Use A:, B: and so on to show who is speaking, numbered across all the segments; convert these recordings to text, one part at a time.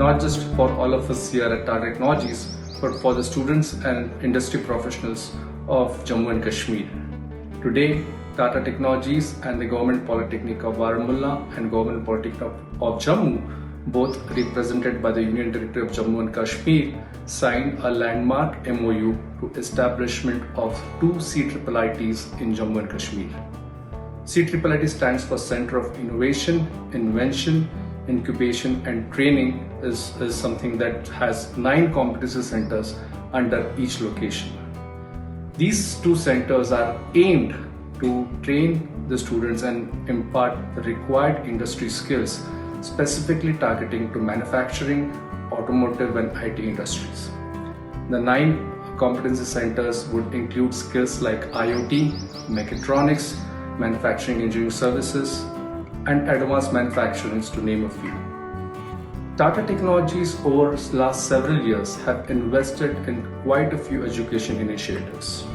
A: not just for all of us here at Tata Technologies, but for the students and industry professionals of Jammu and Kashmir. Today, Tata Technologies and the Government Polytechnic of Baramulla and Government Polytechnic of Jammu, both represented by the Union Director of Jammu and Kashmir, signed a landmark MOU to establishment of two CIITs in Jammu and Kashmir. CIIT stands for Center of Innovation, Invention, Incubation and Training is something that has 9 competency centers under each location. These two centers are aimed to train the students and impart the required industry skills, specifically targeting to manufacturing, automotive and IT industries. The 9 competency centers would include skills like IoT, mechatronics, manufacturing engineering services, and advanced manufacturing, to name a few. Tata Technologies over the last several years have invested in quite a few education initiatives.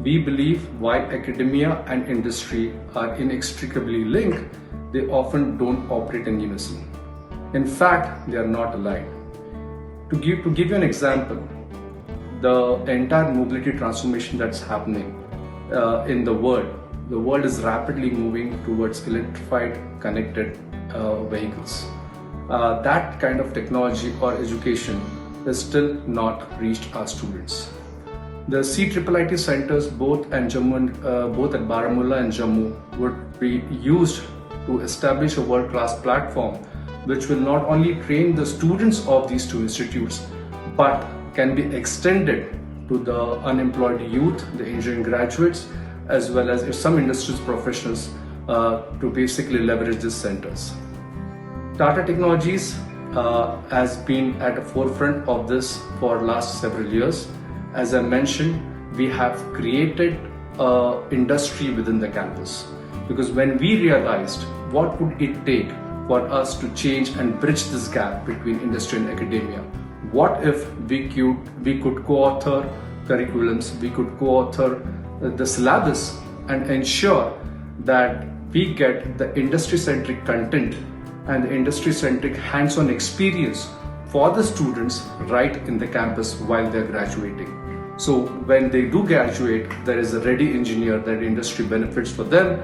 A: We believe while academia and industry are inextricably linked, they often don't operate in unison. In fact, they are not aligned. To give you an example, the entire mobility transformation that's happening in the world is rapidly moving towards electrified, connected vehicles. That kind of technology or education is still not reached our students. The CIIT centers both at Baramulla and Jammu would be used to establish a world-class platform which will not only train the students of these two institutes but can be extended to the unemployed youth, the engineering graduates, as well as some industries professionals to basically leverage these centers. Tata Technologies has been at the forefront of this for last several years. As I mentioned, we have created an industry within the campus, because when we realized what would it take for us to change and bridge this gap between industry and academia, what if we could co-author curriculums, we could co-author the syllabus and ensure that we get the industry-centric content and the industry-centric hands-on experience for the students right in the campus while they're graduating. So when they do graduate, there is a ready engineer that industry benefits from them,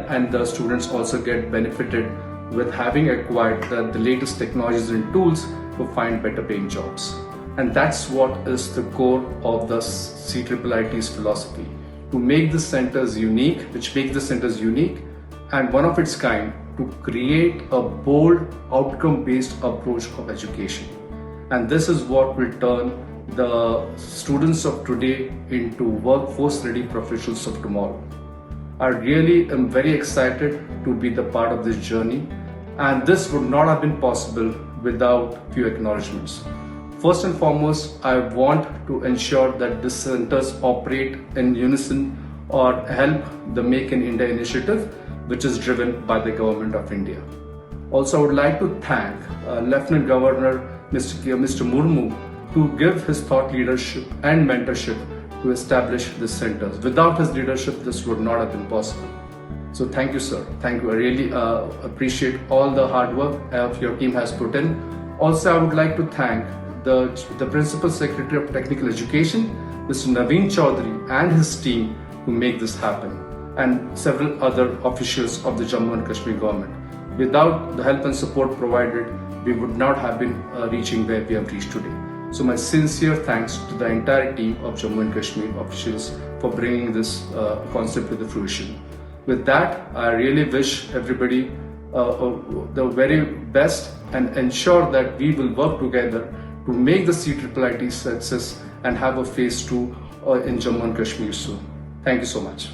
A: and the students also get benefited with having acquired the latest technologies and tools to find better paying jobs. And that's what is the core of the CIIT's philosophy, to make the centers unique, and one of its kind, to create a bold outcome-based approach of education. And this is what will turn the students of today into workforce-ready professionals of tomorrow. I really am very excited to be the part of this journey, and this would not have been possible without few acknowledgements. First and foremost, I want to ensure that the centers operate in unison or help the Make in India initiative, which is driven by the Government of India. Also, I would like to thank Lieutenant Governor Mr. Murmu to give his thought leadership and mentorship to establish these centers. Without his leadership, this would not have been possible. So thank you, sir. Thank you. I really appreciate all the hard work your team has put in. Also, I would like to thank the Principal Secretary of Technical Education, Mr. Naveen Chaudhary, and his team to make this happen, and several other officials of the Jammu and Kashmir government. Without the help and support provided, we would not have been reaching where we have reached today. So my sincere thanks to the entire team of Jammu and Kashmir officials for bringing this concept to the fruition. With that, I really wish everybody the very best and ensure that we will work together to make the CIIT success and have a phase 2 in Jammu and Kashmir soon. Thank you so much.